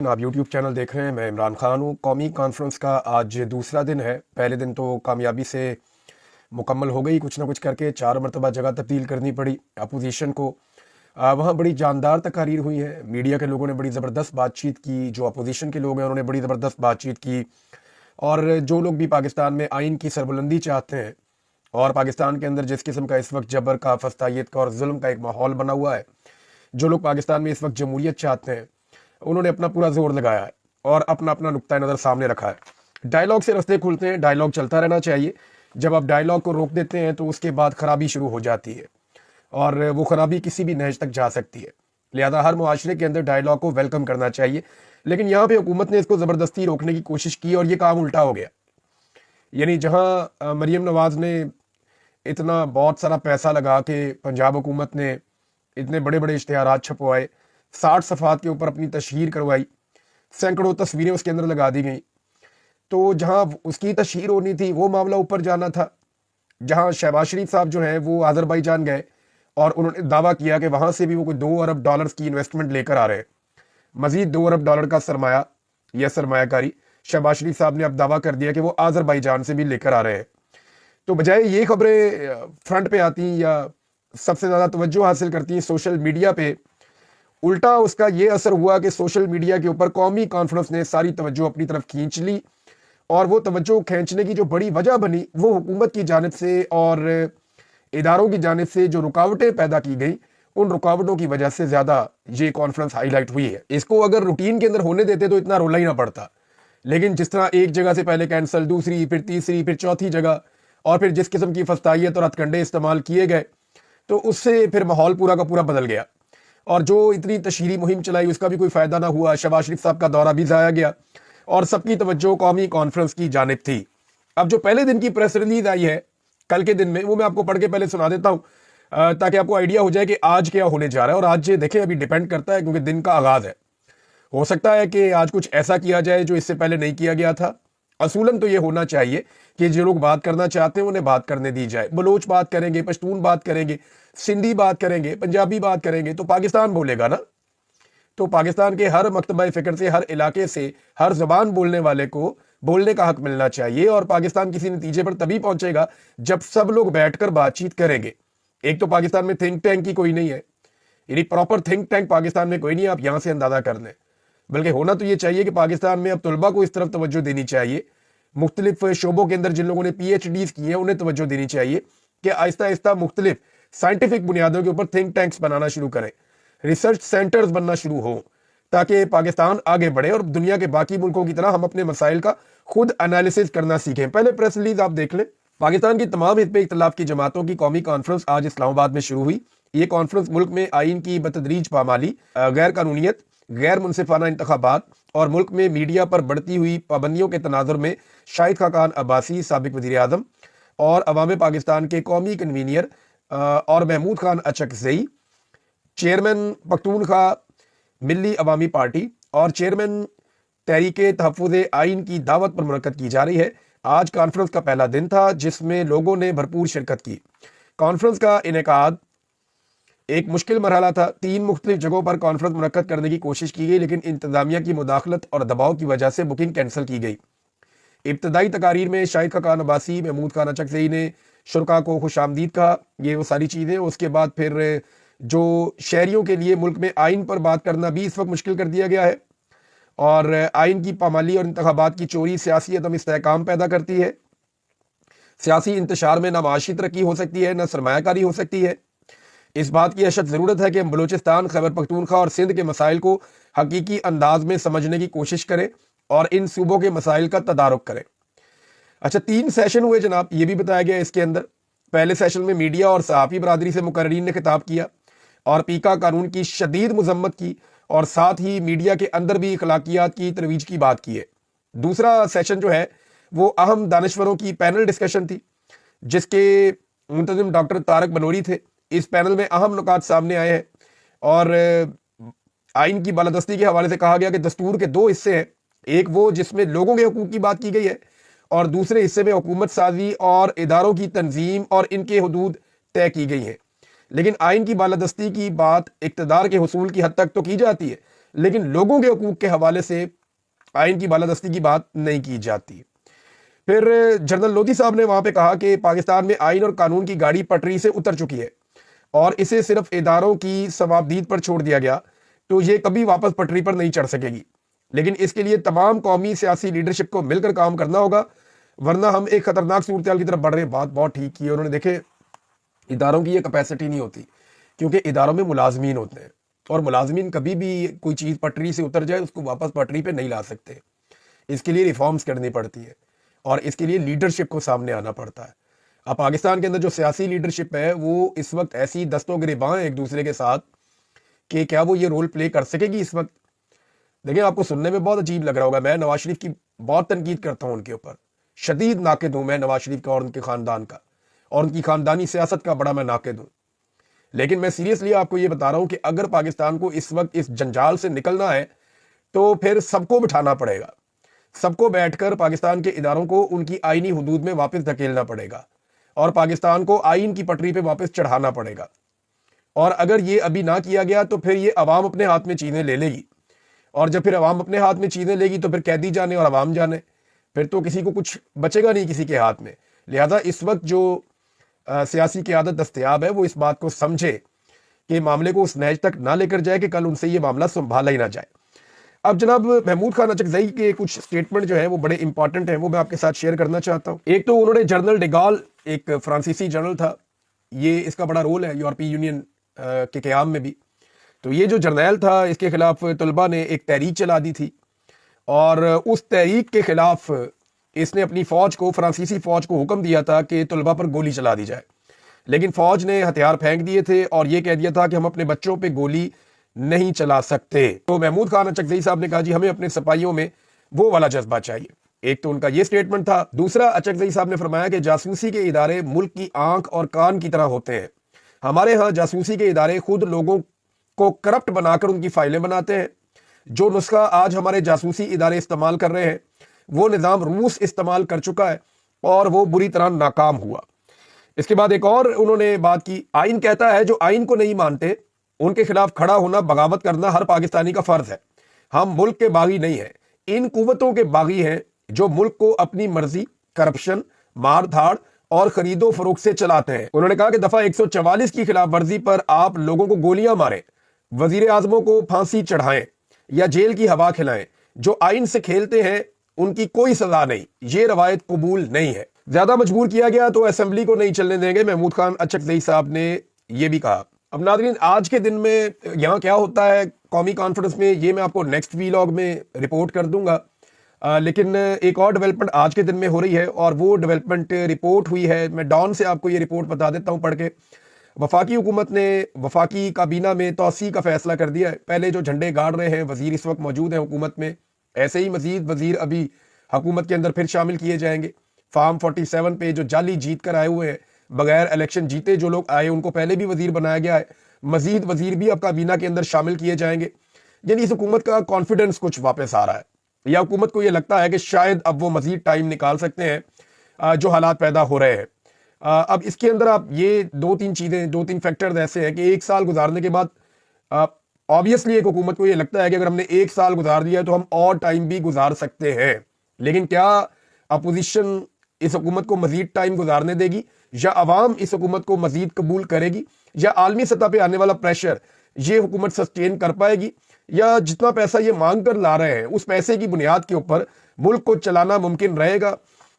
आप YouTube channel देख रहे हैं। मैं इमरान खान हूँ। कौमी कॉन्फ्रेंस का आज दूसरा दिन है। पहले दिन तो कामयाबी से मुकम्मल हो गई, कुछ ना कुछ करके 4 मरतबा जगह तब्दील करनी पड़ी अपोजिशन को। वहाँ बड़ी जानदार तकारीर हुई है। मीडिया के लोगों ने बड़ी ज़बरदस्त बातचीत की, जो अपोजिशन के लोग हैं उन्होंने बड़ी ज़बरदस्त बातचीत की, और जो लोग भी पाकिस्तान में आइन की सरबुलंदी चाहते हैं और पाकिस्तान के अंदर जिस किस्म का इस वक्त जबर का, फस्तायत का और जुल्म का एक माहौल बना हुआ है, जो लोग पाकिस्तान में इस वक्त जमहूरियत चाहते हैं, उन्होंने अपना पूरा जोर लगाया है और अपना अपना नुक्ता नज़र सामने रखा है। डायलॉग से रास्ते खुलते हैं, डायलॉग चलता रहना चाहिए। जब आप डायलॉग को रोक देते हैं तो उसके बाद खराबी शुरू हो जाती है और वो खराबी किसी भी नहज तक जा सकती है। लिहाजा हर मुआशरे के अंदर डायलॉग को वेलकम करना चाहिए। लेकिन यहाँ पे हुकूमत ने इसको ज़बरदस्ती रोकने की कोशिश की और ये काम उल्टा हो गया। यानी जहाँ मरीम नवाज़ ने इतना बहुत सारा पैसा लगा के पंजाब हुकूमत ने इतने बड़े बड़े इश्तिहारात छपवाए, 60 सफ़ात के ऊपर अपनी तशहीर करवाई, सैकड़ों तस्वीरें उसके अंदर लगा दी गई, तो जहाँ उसकी तशहीर होनी थी वो मामला ऊपर जाना था। जहाँ शहबाज शरीफ साहब जो हैं वो आज़रबाईजान गए और उन्होंने दावा किया कि वहाँ से भी वो कोई $2 अरब की इन्वेस्टमेंट लेकर आ रहे हैं, मजीद $2 अरब का सरमाया या सरमायाकारी शहबाज शरीफ साहब ने अब दावा कर दिया कि वो आज़रबाईजान से भी लेकर आ रहे हैं। तो बजाय ये खबरें फ्रंट पे आती या सबसे ज़्यादा तवज्जो हासिल करती हैं सोशल मीडिया पे, उल्टा उसका ये असर हुआ कि सोशल मीडिया के ऊपर कौमी कॉन्फ्रेंस ने सारी तवज्जो अपनी तरफ खींच ली। और वो तवज्जो खींचने की जो बड़ी वजह बनी वो हुकूमत की जानिब से और इदारों की जानिब से जो रुकावटें पैदा की गई, उन रुकावटों की वजह से ज़्यादा ये कॉन्फ्रेंस हाईलाइट हुई है। इसको अगर रूटीन के अंदर होने देते तो इतना रोला ही ना पड़ता। लेकिन जिस तरह एक जगह से पहले कैंसिल, दूसरी, फिर तीसरी, फिर चौथी जगह, और फिर जिस किस्म की फस्तायत और हथकंडे इस्तेमाल किए गए, तो उससे फिर माहौल पूरा का पूरा बदल गया। और जो इतनी तशहीरी मुहिम चलाई उसका भी कोई फ़ायदा ना हुआ। शहबाज शरीफ साहब का दौरा भी ज़ाया गया और सबकी तवज्जो कौमी कॉन्फ्रेंस की जानिब थी। अब जो पहले दिन की प्रेस रिलीज आई है कल के दिन में, वो मैं आपको पढ़ के पहले सुना देता हूँ ताकि आपको आइडिया हो जाए कि आज क्या होने जा रहा है। और आज देखें, अभी डिपेंड करता है क्योंकि दिन का आगाज़ है। हो सकता है कि आज कुछ ऐसा किया जाए जो इससे पहले नहीं किया गया था। असूलन तो ये होना चाहिए कि जो लोग बात करना चाहते हैं उन्हें बात करने दी जाए। बलोच बात करेंगे, पश्तून बात करेंगे, सिंधी बात करेंगे, पंजाबी बात करेंगे तो पाकिस्तान बोलेगा ना। तो पाकिस्तान के हर मकतबा फ़िक्र से, हर इलाके से, हर ज़बान बोलने वाले को बोलने का हक मिलना चाहिए। और पाकिस्तान किसी नतीजे पर तभी पहुंचेगा जब सब लोग बैठकर बातचीत करेंगे। एक तो पाकिस्तान में थिंक टैंक की कोई नहीं है, यानी प्रॉपर थिंक टैंक पाकिस्तान में कोई नहीं है, आप यहाँ से अंदाज़ा कर लें। बल्कि होना तो ये चाहिए कि पाकिस्तान में अब तलबा को इस तरफ तवज्जो देनी चाहिए। मुख्तलिफ शोबों के अंदर जिन लोगों ने PhDs की है उन्हें तवज्जो देनी चाहिए कि आहिस्ता आहिस्ता मुख्तलिफ साइंटिफिक बुनियादों के ऊपर थिंक टैंक्स बनाना शुरू करें, रिसर्च सेंटर्स बनना शुरू हो, ताकि पाकिस्तान आगे बढ़े और दुनिया के बाकी मुल्कों की तरह हम अपने मसाइल का खुद एनालिसिस करना सीखें। पहले प्रेस रिलीज आप देख लें। पाकिस्तान की तमाम हिज़्ब इख्तिलाफ की जमातों की कौमी कॉन्फ्रेंस आज इस्लामाबाद में शुरू हुई। ये कॉन्फ्रेंस मुल्क में आइन की बतदरीज पामाली, गैर कानूनियत, गैर मुनसिफाना इंतखाबात और मुल्क में मीडिया पर बढ़ती हुई पाबंदियों के तनाजुर में शाहिद खाकान अब्बासी, साबिक वज़ीर आज़म और अवाम पाकिस्तान के कौमी कन्वीनियर और महमूद खान अचकज़ई, चेयरमैन पख्तूनख्वा मिल्ली अवामी पार्टी और चेयरमैन तहरीक तहफ़्फ़ुज़ आइन की दावत पर मुनक़्क़द की जा रही है। आज कॉन्फ्रेंस का पहला दिन था जिसमें लोगों ने भरपूर शिरकत की। कॉन्फ्रेंस का इनेकाद एक मुश्किल मरहला था। 3 मुख्तलिफ जगहों पर कॉन्फ्रेंस मुनक्कद करने की कोशिश की गई, लेकिन इंतजामिया की मुदाखलत और दबाव की वजह से बुकिंग कैंसिल की गई। इब्तदाई तकारीर में शाहिद खाकान अब्बासी, महमूद खान अचकज़ई ने शुरका को खुशामदीद कहा, ये वो सारी चीज़ें। उसके बाद फिर जो शहरियों के लिए मुल्क में आइन पर बात करना भी इस वक्त मुश्किल कर दिया गया है, और आइन की पामाली और इंतखाबात की चोरी सियासी अदम इस्तेहकाम पैदा करती है। सियासी इंतशार में ना माशी तरक्की हो सकती है, ना सरमायाकारी हो सकती है। इस बात की अशद ज़रूरत है कि हम बलूचिस्तान, खैबर पख्तूनख्वा और सिंध के मसाइल को हकीकी अंदाज में समझने की कोशिश करें और इन सूबों के मसाइल का तदारुक करें। अच्छा, 3 सेशन हुए जनाब, ये भी बताया गया इसके अंदर। पहले सेशन में मीडिया और सहाफ़ी बरादरी से मुकर्रीन ने खिताब किया और पीका कानून की शदीद मजम्मत की और साथ ही मीडिया के अंदर भी अखलाकियात की तरवीज की बात की है। दूसरा सेशन जो है वो अहम दानिश्वरों की पैनल डिस्कशन थी, जिसके मुंतज़िम डॉक्टर तारक बनोरी थे। इस पैनल में अहम नुकात सामने आए हैं और आइन की बालादस्ती के हवाले से कहा गया कि दस्तूर के 2 हिस्से हैं, एक वो जिसमें लोगों के हकूक़ की बात की गई है और दूसरे हिस्से में हुकूमत साजी और इदारों की तंजीम और इनके हदूद तय की गई हैं। लेकिन आइन की बालादस्ती की बात इक़्तिदार के हुसूल की हद तक तो की जाती है, لیکن لوگوں کے حقوق کے حوالے سے آئین کی بالادستی کی بات نہیں کی جاتی۔ پھر جنرل لودھی صاحب نے وہاں پہ کہا کہ پاکستان میں آئین اور قانون کی گاڑی پٹری سے اتر چکی ہے اور اسے صرف اداروں کی ثوابدید پر چھوڑ دیا گیا تو یہ کبھی واپس پٹری پر نہیں چڑھ سکے گی، لیکن اس کے لیے تمام قومی سیاسی لیڈرشپ کو مل کر کام کرنا ہوگا، ورنہ ہم ایک خطرناک صورتحال کی طرف بڑھ رہے ہیں۔ بات بہت ٹھیک کی ہے انہوں نے۔ دیکھیں، اداروں کی یہ کیپیسٹی نہیں ہوتی، کیونکہ اداروں میں ملازمین ہوتے ہیں اور ملازمین کبھی بھی کوئی چیز پٹری سے اتر جائے اس کو واپس پٹری پہ نہیں لا سکتے۔ اس کے لیے ریفارمز کرنی پڑتی ہے اور اس کے لیے لیڈرشپ کو سامنے آنا پڑتا ہے۔ اب پاکستان کے اندر جو سیاسی لیڈرشپ ہے وہ اس وقت ایسی دست و گریباں ایک دوسرے کے ساتھ کہ کیا وہ یہ رول پلے کر سکے گی اس وقت؟ دیکھیں، آپ کو سننے میں بہت عجیب لگ رہا ہوگا، میں نواز شریف کی بہت تنقید کرتا ہوں، ان کے اوپر شدید ناقد ہوں میں نواز شریف کا اور ان کے خاندان کا اور ان کی خاندانی سیاست کا بڑا میں ناقد ہوں، لیکن میں سیریسلی آپ کو یہ بتا رہا ہوں کہ اگر پاکستان کو اس وقت اس جنجال سے نکلنا ہے تو پھر سب کو بٹھانا پڑے گا، سب کو بیٹھ کر پاکستان کے اداروں کو ان کی آئینی حدود میں واپس دھکیلنا پڑے گا اور پاکستان کو آئین کی پٹری پہ واپس چڑھانا پڑے گا۔ اور اگر یہ ابھی نہ کیا گیا تو پھر یہ عوام اپنے ہاتھ میں چیزیں لے لے گی، اور جب پھر عوام اپنے ہاتھ میں چیزیں لے گی تو پھر قیدی جانے اور عوام جانے، پھر تو کسی کو کچھ بچے گا نہیں کسی کے ہاتھ میں۔ لہذا اس وقت جو سیاسی قیادت دستیاب ہے وہ اس بات کو سمجھے کہ معاملے کو اس نہج تک نہ لے کر جائے کہ کل ان سے یہ معاملہ سنبھالا ہی نہ جائے۔ اب جناب محمود خان اچکزئی کے کچھ سٹیٹمنٹ جو ہیں وہ بڑے امپورٹنٹ ہیں، وہ میں آپ کے ساتھ شیئر کرنا چاہتا ہوں۔ ایک تو انہوں نے جنرل ڈیگال، ایک فرانسیسی جنرل تھا، یہ اس کا بڑا رول ہے یورپی یونین کے قیام میں بھی، تو یہ جو جرنیل تھا اس کے خلاف طلبہ نے ایک تحریک چلا دی تھی اور اس تحریک کے خلاف اس نے اپنی فوج کو، فرانسیسی فوج کو حکم دیا تھا کہ طلبہ پر گولی چلا دی جائے، لیکن فوج نے ہتھیار پھینک دیے تھے اور یہ کہہ دیا تھا کہ ہم اپنے بچوں پہ گولی نہیں چلا سکتے۔ تو محمود خان اچکزئی صاحب نے کہا جی ہمیں اپنے سپاہیوں میں وہ والا جذبہ چاہیے۔ ایک تو ان کا یہ سٹیٹمنٹ تھا۔ دوسرا، اچکزئی صاحب نے فرمایا کہ جاسوسی کے ادارے ملک کی آنکھ اور کان کی طرح ہوتے ہیں، ہمارے ہاں جاسوسی کے ادارے خود لوگوں کو کرپٹ بنا کر ان کی فائلیں بناتے ہیں۔ جو نسخہ آج ہمارے جاسوسی ادارے استعمال کر رہے ہیں وہ نظام روس استعمال کر چکا ہے اور وہ بری طرح ناکام ہوا۔ اس کے بعد ایک اور انہوں نے بات کی، آئین کہتا ہے جو آئین کو نہیں مانتے ان کے خلاف کھڑا ہونا، بغاوت کرنا ہر پاکستانی کا فرض ہے۔ ہم ملک کے باغی نہیں ہیں، ان قوتوں کے باغی ہیں جو ملک کو اپنی مرضی، کرپشن، مار دھاڑ اور خرید و فروخت سے چلاتے ہیں۔ انہوں نے کہا کہ دفعہ 144 کی خلاف ورزی پر آپ لوگوں کو گولیاں ماریں، وزیر اعظموں کو پھانسی چڑھائیں یا جیل کی ہوا کھلائیں، جو آئین سے کھیلتے ہیں ان کی کوئی سزا نہیں، یہ روایت قبول نہیں ہے۔ زیادہ مجبور کیا گیا تو اسمبلی کو نہیں چلنے دیں گے، محمود خان اچکزئی صاحب نے یہ بھی کہا۔ اب ناظرین، آج کے دن میں یہاں کیا ہوتا ہے قومی کانفرنس میں، یہ میں آپ کو نیکسٹ ویلاگ میں رپورٹ کر دوں گا، لیکن ایک اور ڈیولپمنٹ آج کے دن میں ہو رہی ہے اور وہ ڈیولپمنٹ رپورٹ ہوئی ہے۔ میں ڈان سے آپ کو یہ رپورٹ بتا دیتا ہوں پڑھ کے۔ وفاقی حکومت نے وفاقی کابینہ میں توسیع کا فیصلہ کر دیا ہے۔ پہلے جو جھنڈے گاڑ رہے ہیں وزیر اس وقت موجود ہیں حکومت میں، ایسے ہی مزید وزیر ابھی حکومت کے اندر پھر شامل کیے جائیں گے۔ فارم 47 پہ جو جعلی جیت کر آئے ہوئے ہیں، بغیر الیکشن جیتے جو لوگ آئے ان کو پہلے بھی وزیر بنایا گیا ہے، مزید وزیر بھی اب کابینہ کے اندر شامل کیے جائیں گے۔ یعنی اس حکومت کا کانفیڈنس کچھ واپس آ رہا ہے، یا حکومت کو یہ لگتا ہے کہ شاید اب وہ مزید ٹائم نکال سکتے ہیں جو حالات پیدا ہو رہے ہیں۔ اب اس کے اندر آپ یہ دو تین فیکٹرز ایسے ہیں کہ ایک سال گزارنے کے بعد آبویسلی ایک حکومت کو یہ لگتا ہے کہ اگر ہم نے ایک سال گزار دیا تو ہم اور ٹائم بھی گزار سکتے ہیں، لیکن کیا اپوزیشن اس حکومت کو مزید ٹائم گزارنے دے گی، یا عوام اس حکومت کو مزید قبول کرے گی، یا عالمی سطح پہ آنے والا پریشر یہ حکومت سسٹین کر پائے گی، یا جتنا پیسہ یہ مانگ کر لا رہے ہیں اس پیسے کی بنیاد کے اوپر ملک کو چلانا ممکن رہے گا۔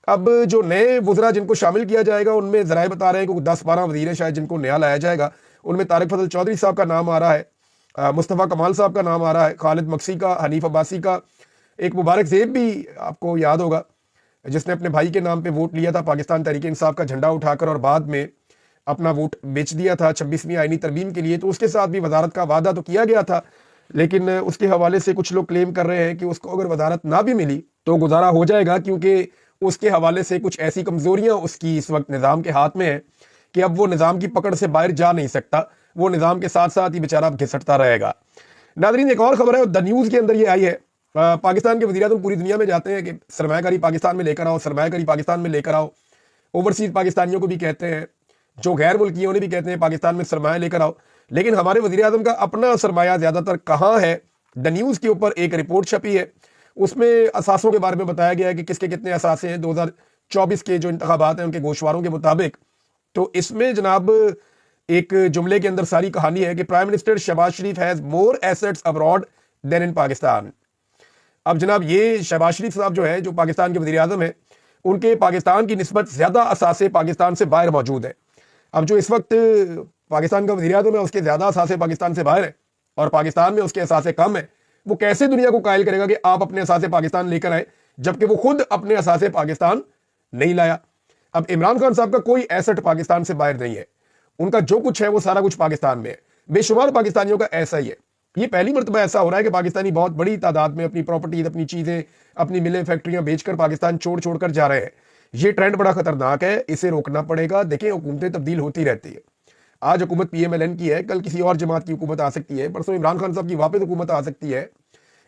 اب جو نئے وزراء جن کو شامل کیا جائے گا ان میں ذرائع بتا رہے ہیں کہ 10-12 وزیر شاید جن کو نیا لایا جائے گا، ان میں طارق فضل چودھری صاحب کا نام آ رہا ہے، مصطفیٰ کمال صاحب کا نام آ رہا ہے، خالد مکسی کا، حنیف عباسی کا، ایک مبارک زیب بھی آپ کو یاد ہوگا جس نے اپنے بھائی کے نام پہ ووٹ لیا تھا پاکستان تحریک انصاف کا جھنڈا اٹھا کر اور بعد میں اپنا ووٹ بیچ دیا تھا 26ویں آئینی ترمیم کے لیے، تو اس کے ساتھ بھی وزارت کا وعدہ تو کیا گیا تھا، لیکن اس کے حوالے سے کچھ لوگ کلیم کر رہے ہیں کہ اس کو اگر وزارت نہ بھی ملی تو گزارا ہو جائے گا، کیونکہ اس کے حوالے سے کچھ ایسی کمزوریاں اس کی اس وقت نظام کے ہاتھ میں ہیں کہ اب وہ نظام کی پکڑ سے باہر جا نہیں سکتا، وہ نظام کے ساتھ ساتھ ہی بیچارہ گھسٹتا رہے گا۔ ناظرین، ایک اور خبر ہے دا نیوز کے اندر یہ آئی ہے، پاکستان کے وزیر اعظم پوری دنیا میں جاتے ہیں کہ سرمایہ کاری پاکستان میں لے کر آؤ، سرمایہ کاری پاکستان میں لے کر آؤ، اوورسیز پاکستانیوں کو بھی کہتے ہیں، جو غیر ملکی انہیں بھی کہتے ہیں پاکستان میں سرمایہ لے کر آؤ، لیکن ہمارے وزیر اعظم کا اپنا سرمایہ زیادہ تر کہاں ہے دا न्यूज़ के ऊपर एक रिपोर्ट छपी है, उसमें असासों के बारे में बताया गया है कि किसके कितने असासे हैं 2024 के जो इंतखाबात हैं उनके गोशवारों के मुताबिक। तो इसमें जनाब एक जुमले के अंदर सारी कहानी है कि prime minister Shahbaz Sharif has more assets abroad than in Pakistan. अब जनाब ये शहबाज शरीफ साहब जो है, जो पाकिस्तान के वज़ीर आज़म हैं, उनके पाकिस्तान की निस्बत ज़्यादा असासे पाकिस्तान से बाहर मौजूद है। अब जो इस वक्त पाकिस्तान का वज़ीर आज़म है उसके ज़्यादा असासे पाकिस्तान से बाहर है और पाकिस्तान में उसके असासे कम है। वो कैसे दुनिया को कायल करेगा कि आप अपने असासे पाकिस्तान लेकर आए, जबकि वो खुद अपने असासे पाकिस्तान नहीं लाया। अब इमरान खान साहब का कोई एसेट पाकिस्तान से बाहर नहीं है, उनका जो कुछ है वो सारा कुछ पाकिस्तान में है। बेशुमार पाकिस्तानियों का ऐसा ही है। ये पहली मरतबा ऐसा हो रहा है कि पाकिस्तानी बहुत बड़ी तादाद में अपनी प्रॉपर्टीज, अपनी चीज़ें, अपनी मिलें, फैक्ट्रियां बेचकर पाकिस्तान छोड़ कर जा रहे हैं। ये ट्रेंड बड़ा खतरनाक है, इसे रोकना पड़ेगा। देखिए, हुकूमतें तब्दील होती रहती है। आज हुकूमत PMLN की है, कल किसी और जमात की हुकूमत आ सकती है, परसों इमरान खान साहब की वापस हुकूमत आ सकती है।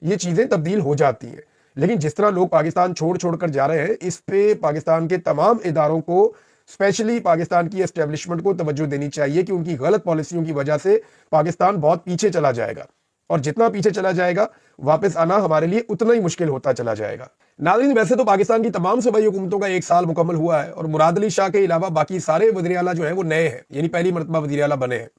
ये चीज़ें तब्दील हो जाती हैं। लेकिन जिस तरह लोग पाकिस्तान छोड़ कर जा रहे हैं, इस पे पाकिस्तान के तमाम इदारों को, स्पेशली पाकिस्तान की एस्टेब्लिशमेंट को तवज्जो देनी चाहिए कि उनकी गलत पॉलिसियों की वजह से पाकिस्तान बहुत पीछे चला जाएगा, और जितना पीछे चला जाएगा वापस आना हमारे लिए उतना ही मुश्किल होता चला जाएगा। नाज़रीन, वैसे तो पाकिस्तान की तमाम सूबाई हुकूमतों का 1 साल मुकम्मल हुआ है और मुराद अली शाह के अलावा बाकी सारे वज़ीर आला जो है वो नए हैं, यानी पहली मरतबा वज़ीर आला बने हैं।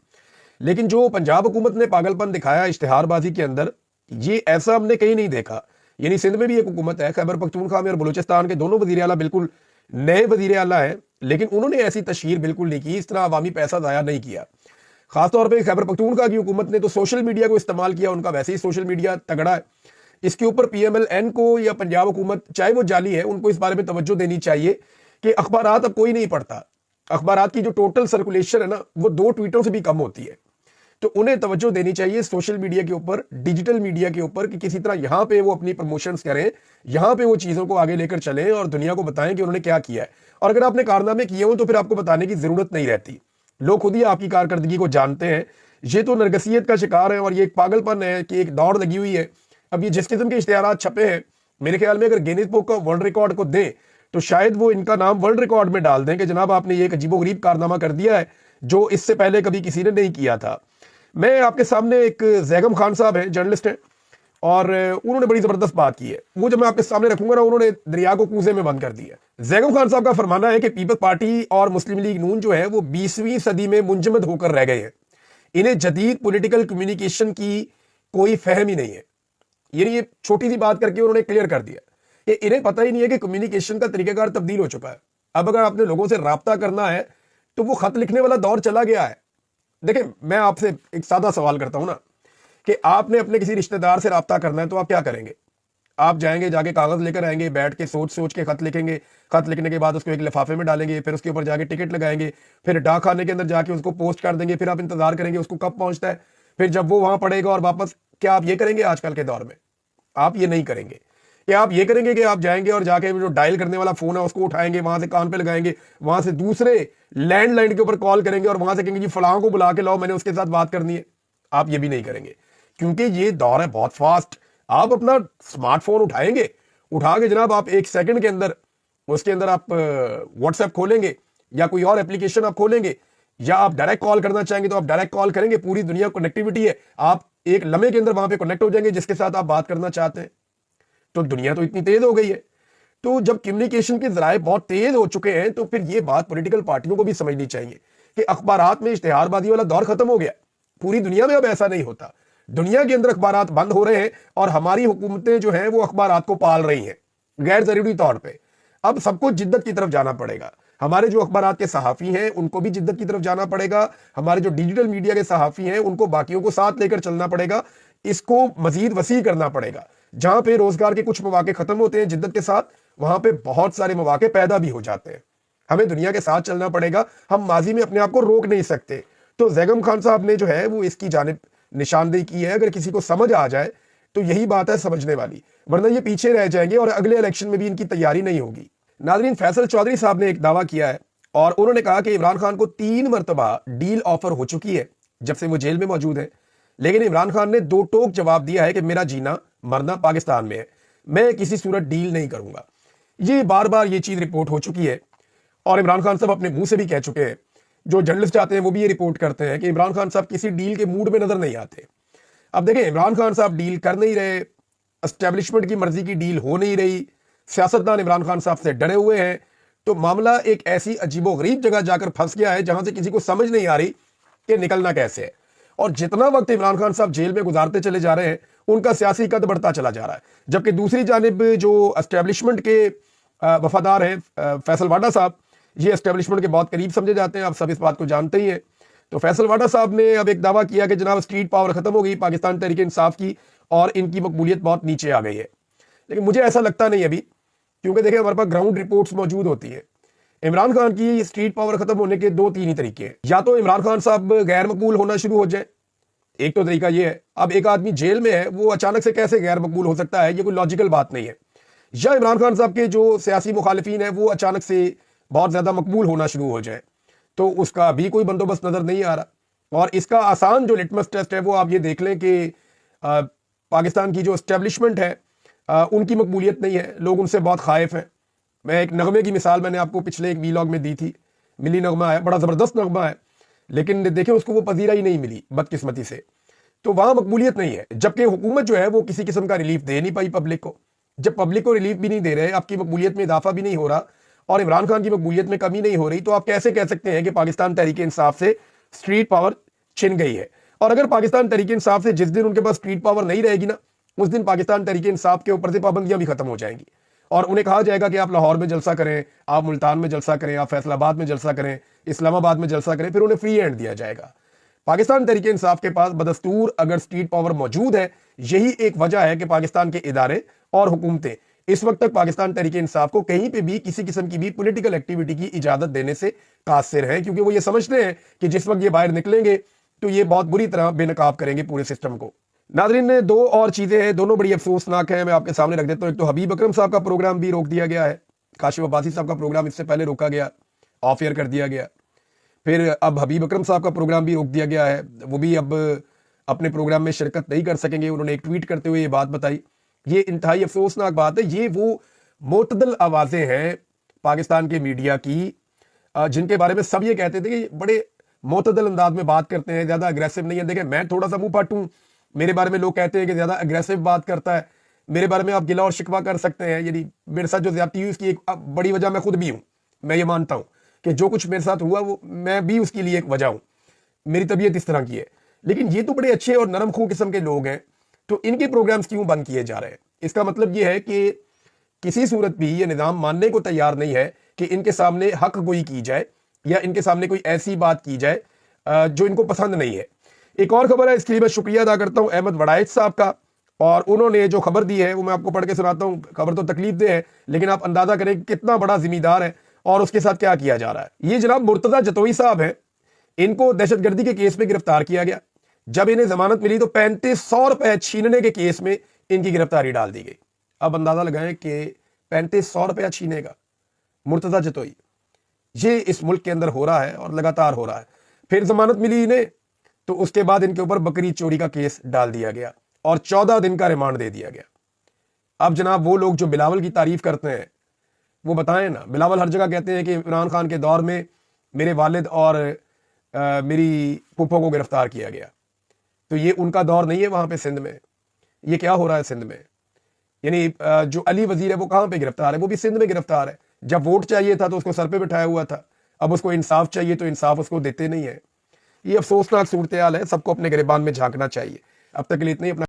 लेकिन जो पंजाब हुकूमत ने पागलपन दिखाया इश्तिहारबाजी के अंदर, ये ऐसा हमने कहीं नहीं देखा। यानी सिंध में भी एक हुकूमत है, खैबर पख्तूनख्वा में और बलूचिस्तान के दोनों वज़ीर आला बिल्कुल नए वज़ीर आला हैं, लेकिन उन्होंने ऐसी तशहीर बिल्कुल नहीं की, इस तरह अवामी पैसा ज़ाया नहीं किया। खासतौर पर खैबर पख्तूनख्वा की हुकूमत ने तो सोशल मीडिया को इस्तेमाल किया, उनका वैसे ही सोशल मीडिया तगड़ा है। इसके ऊपर PMLN को या पंजाब हुकूमत, चाहे वो जाली है, उनको इस बारे में तवज्जो देनी चाहिए कि अखबारात अब कोई नहीं पढ़ता। अखबारात की जो टोटल सर्कुलेशन है ना, वो 2 ट्वीटों से भी कम होती है। तो उन्हें तवज्जो देनी चाहिए सोशल मीडिया के ऊपर, डिजिटल मीडिया के ऊपर, कि किसी तरह यहाँ पे वो अपनी प्रमोशंस करें, यहाँ पे वो चीज़ों को आगे लेकर चलें और दुनिया को बताएं कि उन्होंने क्या किया है। और अगर आपने कारनामे किए हो तो फिर आपको बताने की ज़रूरत नहीं रहती। लोग खुद ही आपकी कारकर्दगी को जानते हैं। ये तो नरगसियत का शिकार है और ये एक पागलपन है कि एक दौड़ लगी हुई है। अब ये जिस किस्म के इश्तिहारात छपे हैं, मेरे ख्याल में अगर गिनीज बुक का वर्ल्ड रिकॉर्ड को दें तो शायद वो इनका नाम वर्ल्ड रिकॉर्ड में डाल दें कि जनाब आपने ये एक अजीबोगरीब कारनामा कर दिया है जो इससे पहले कभी किसी ने नहीं किया था। मैं आपके सामने, एक जैगम खान साहब हैं, जर्नलिस्ट हैं, और उन्होंने बड़ी ज़बरदस्त बात की है। वो जब मैं आपके सामने रखूंगा ना, उन्होंने दरिया को कूजे में बंद कर दिया। जैगम खान साहब का फरमाना है कि पीपल्स पार्टी और मुस्लिम लीग नून जो है वो 20वीं सदी में मुंजमद होकर रह गए हैं। इन्हें जदीद पॉलिटिकल कम्युनिकेशन की कोई फहम ही नहीं है। ये छोटी सी बात करके उन्होंने क्लियर कर दिया कि इन्हें पता ही नहीं है कि कम्युनिकेशन का तरीकाकार तब्दील हो चुका है। अब अगर आपने लोगों से राब्ता करना है तो वो खत लिखने वाला दौर चला गया है। देखिए, मैं आपसे एक सादा सवाल करता हूं ना कि आपने अपने किसी रिश्तेदार से राब्ता करना है तो आप क्या करेंगे? आप जाएंगे, जाके कागज लेकर आएंगे, बैठ के सोच के खत लिखेंगे। खत लिखने के बाद उसको एक लिफाफे में डालेंगे, फिर उसके ऊपर जाके टिकट लगाएंगे, फिर डाक खाने के अंदर जाके उसको पोस्ट कर देंगे, फिर आप इंतजार करेंगे उसको कब पहुंचता है, फिर जब वो वहां पड़ेगा और वापस। क्या आप ये करेंगे? आजकल के दौर में आप ये नहीं करेंगे। क्या आप ये करेंगे कि आप जाएंगे और जाके जो डायल करने वाला फोन है उसको उठाएंगे, वहां से कान पे लगाएंगे, वहां से दूसरे लैंडलाइन के ऊपर कॉल करेंगे और वहां से कहेंगे जी फलां को बुला के लाओ, मैंने उसके साथ बात करनी है? आप ये भी नहीं करेंगे, क्योंकि ये दौर है बहुत फास्ट। आप अपना स्मार्टफोन उठाएंगे, उठा के जनाब आप 1 सेकंड के अंदर उसके अंदर आप व्हाट्सएप खोलेंगे या कोई और एप्लीकेशन आप खोलेंगे, या आप डायरेक्ट कॉल करना चाहेंगे तो आप डायरेक्ट कॉल करेंगे। पूरी दुनिया कनेक्टिविटी है, आप एक लम्हे के अंदर वहां पे कनेक्ट हो जाएंगे जिसके साथ आप बात करना चाहते हैं। तो दुनिया तो इतनी तेज हो गई है। तो जब कम्युनिकेशन के जराए बहुत तेज हो चुके हैं तो फिर ये बात पॉलिटिकल पार्टियों को भी समझनी चाहिए कि अखबारात में इश्तिहारबाजी वाला दौर खत्म हो गया। पूरी दुनिया में अब ऐसा नहीं होता। दुनिया के अंदर अखबारात बंद हो रहे हैं और हमारी हुकूमतें जो हैं वो अखबारात को पाल रही हैं गैर जरूरी तौर पे। अब सबको जिद्दत की तरफ जाना पड़ेगा। हमारे जो अखबारात के सहाफ़ी हैं उनको भी जिद्दत की तरफ जाना पड़ेगा। हमारे जो डिजिटल मीडिया के सहाफ़ी हैं उनको बाकियों को साथ लेकर चलना पड़ेगा। इसको मजीद वसी करना पड़ेगा। जहां पे रोजगार के कुछ मौके खत्म होते हैं जिद्दत के साथ, वहां पे बहुत सारे मौके पैदा भी हो जाते हैं। हमें दुनिया के साथ चलना पड़ेगा। हम माजी में अपने आप को रोक नहीं सकते। तो जैगम खान साहब ने जो है वो इसकी जानिब निशानदेही की है। अगर किसी को समझ आ जाए तो यही बात है समझने वाली, वरना ये पीछे रह जाएंगे और अगले इलेक्शन में भी इनकी तैयारी नहीं होगी। नाज़रीन, फैसल चौधरी साहब ने एक दावा किया है और उन्होंने कहा कि इमरान खान को 3 मरतबा डील ऑफर हो चुकी है जब से वो जेल में मौजूद है, लेकिन इमरान खान ने 2 टोक जवाब दिया है कि मेरा जीना मरना पाकिस्तान में है, मैं किसी सूरत डील नहीं करूंगा। ये बार बार ये चीज रिपोर्ट हो चुकी है और इमरान खान साहब अपने मुंह से भी कह चुके हैं। जो जर्नलिस्ट आते हैं वो भी ये रिपोर्ट करते हैं कि इमरान खान साहब किसी डील के मूड में नजर नहीं आते। اب دیکھیں عمران خان صاحب ڈیل کر نہیں رہے, اسٹیبلشمنٹ کی مرضی کی ڈیل ہو نہیں رہی, سیاستدان عمران خان صاحب سے ڈرے ہوئے ہیں, تو معاملہ ایک ایسی عجیب و غریب جگہ جا کر پھنس گیا ہے جہاں سے کسی کو سمجھ نہیں آ رہی کہ نکلنا کیسے ہے. اور جتنا وقت عمران خان صاحب جیل میں گزارتے چلے جا رہے ہیں ان کا سیاسی قد بڑھتا چلا جا رہا ہے, جبکہ دوسری جانب جو اسٹیبلشمنٹ کے وفادار ہیں فیصل واڈا صاحب, یہ اسٹیبلشمنٹ کے بہت قریب سمجھے جاتے ہیں, آپ سب اس بات کو جانتے ہی ہیں. تو فیصل واڈا صاحب نے اب ایک دعویٰ کیا کہ جناب اسٹریٹ پاور ختم ہو گئی پاکستان تحریک انصاف کی اور ان کی مقبولیت بہت نیچے آ گئی ہے. لیکن مجھے ایسا لگتا نہیں ابھی, کیونکہ دیکھیں ہمارے پاس گراؤنڈ رپورٹس موجود ہوتی ہیں. عمران خان کی اسٹریٹ پاور ختم ہونے کے 2-3 ہی طریقے ہیں. یا تو عمران خان صاحب غیر مقبول ہونا شروع ہو جائے, ایک تو طریقہ یہ ہے, اب ایک آدمی جیل میں ہے وہ اچانک سے کیسے غیر مقبول ہو سکتا ہے, یہ کوئی لاجیکل بات نہیں ہے. یا عمران خان صاحب کے جو سیاسی مخالفین ہیں وہ اچانک سے بہت زیادہ مقبول ہونا شروع ہو جائے, تو اس کا بھی کوئی بندوبست نظر نہیں آ رہا. اور اس کا آسان جو لٹمس ٹیسٹ ہے وہ آپ یہ دیکھ لیں کہ پاکستان کی جو اسٹیبلشمنٹ ہے ان کی مقبولیت نہیں ہے, لوگ ان سے بہت خائف ہیں. میں ایک نغمے کی مثال میں نے آپ کو پچھلے ایک ویلاگ میں دی تھی, ملی نغمہ ہے, بڑا زبردست نغمہ ہے, لیکن دیکھیں اس کو وہ پذیرہ ہی نہیں ملی بدقسمتی سے, تو وہاں مقبولیت نہیں ہے. جبکہ حکومت جو ہے وہ کسی قسم کا ریلیف دے نہیں پائی پبلک کو. جب پبلک کو ریلیف بھی نہیں دے رہے, آپ کی مقبولیت میں اضافہ بھی نہیں ہو رہا اور عمران خان کی مقبولیت میں کمی نہیں ہو رہی, تو آپ کیسے کہہ سکتے ہیں کہ پاکستان تحریک انصاف سے اسٹریٹ پاور چھن گئی ہے. اور اگر پاکستان تحریک انصاف سے جس دن ان کے پاس اسٹریٹ پاور نہیں رہے گی نا, اس دن پاکستان تحریک انصاف کے اوپر سے پابندیاں بھی ختم ہو جائیں گی, اور انہیں کہا جائے گا کہ آپ لاہور میں جلسہ کریں, آپ ملتان میں جلسہ کریں, آپ فیصل آباد میں جلسہ کریں, اسلام آباد میں جلسہ کریں, پھر انہیں فری ہینڈ دیا جائے گا. پاکستان تحریک انصاف کے پاس بدستور اگر اسٹریٹ پاور موجود ہے, یہی ایک وجہ ہے کہ پاکستان کے ادارے اور حکومتیں اس وقت تک پاکستان تحریک انصاف کو کہیں پہ بھی کسی قسم کی بھی پولیٹیکل ایکٹیویٹی کی اجازت دینے سے قاصر ہیں, کیونکہ وہ یہ سمجھتے ہیں کہ جس وقت یہ باہر نکلیں گے تو یہ بہت بری طرح بے نقاب کریں گے پورے سسٹم کو. ناظرین, 2 اور چیزیں ہیں, دونوں بڑی افسوسناک ہیں, میں آپ کے سامنے رکھ دیتا ہوں. ایک تو حبیب اکرم صاحب کا پروگرام بھی روک دیا گیا ہے, کاشف عباسی صاحب کا پروگرام اس سے پہلے روکا گیا, آف ایئر کر دیا گیا. پھر اب حبیب اکرم صاحب کا پروگرام بھی روک دیا گیا ہے, وہ بھی اب اپنے پروگرام میں شرکت نہیں کر سکیں گے. انہوں نے ایک ٹویٹ کرتے ہوئے یہ بات بتائی. یہ انتہائی افسوسناک بات ہے. یہ وہ معتدل آوازیں ہیں پاکستان کے میڈیا کی جن کے بارے میں سب یہ کہتے تھے کہ بڑے معتدل انداز میں بات کرتے ہیں, زیادہ اگریسو نہیں ہے. دیکھیں میں تھوڑا سا منہ پھٹ ہوں, میرے بارے میں لوگ کہتے ہیں کہ زیادہ اگریسو بات کرتا ہے, میرے بارے میں آپ گلہ اور شکوہ کر سکتے ہیں. یعنی میرے ساتھ جو زیادتی ہوئی اس کی ایک بڑی وجہ میں خود بھی ہوں, میں یہ مانتا ہوں کہ جو کچھ میرے ساتھ ہوا وہ میں بھی اس کے لیے ایک وجہ ہوں, میری طبیعت اس طرح کی ہے. لیکن یہ تو بڑے اچھے اور نرم خوں قسم کے لوگ ہیں, تو ان کے پروگرامز کیوں بند کیے جا رہے ہیں؟ اس کا مطلب یہ ہے کہ کسی صورت بھی یہ نظام ماننے کو تیار نہیں ہے کہ ان کے سامنے حق گوئی کی جائے یا ان کے سامنے کوئی ایسی بات کی جائے جو ان کو پسند نہیں ہے. ایک اور خبر ہے, اس کے لیے میں شکریہ ادا کرتا ہوں احمد وڑائچ صاحب کا, اور انہوں نے جو خبر دی ہے وہ میں آپ کو پڑھ کے سناتا ہوں. خبر تو تکلیف دہ ہے لیکن آپ اندازہ کریں کہ کتنا بڑا ذمہ دار ہے اور اس کے ساتھ کیا کیا جا رہا ہے. یہ جناب مرتضیٰ جتوئی صاحب ہیں, ان کو دہشت گردی کے کیس میں گرفتار کیا گیا. جب انہیں ضمانت ملی تو 3500 روپے چھیننے کے کیس میں ان کی گرفتاری ڈال دی گئی. اب اندازہ لگائیں کہ 3500 روپیہ چھینے کا مرتضیٰ جتوئی, یہ اس ملک کے اندر ہو رہا ہے اور لگاتار ہو رہا ہے. پھر ضمانت ملی انہیں تو اس کے بعد ان کے اوپر بکری چوری کا کیس ڈال دیا گیا اور 14 دن کا ریمانڈ دے دیا گیا. اب جناب وہ لوگ جو بلاول کی تعریف کرتے ہیں وہ بتائیں نا. بلاول ہر جگہ کہتے ہیں کہ عمران خان کے دور میں میرے والد اور میری پھپھو کو گرفتار کیا گیا, تو یہ ان کا دور نہیں ہے وہاں پہ سندھ میں. یہ کیا ہو رہا ہے سندھ میں؟ یعنی جو علی وزیر ہے وہ کہاں پہ گرفتار ہے؟ وہ بھی سندھ میں گرفتار ہے. جب ووٹ چاہیے تھا تو اس کو سر پہ بٹھایا ہوا تھا, اب اس کو انصاف چاہیے تو انصاف اس کو دیتے نہیں ہے. یہ افسوسناک صورتحال ہے, سب کو اپنے گریبان میں جھانکنا چاہیے. اب تک کے لیے اتنا ہی. اپنا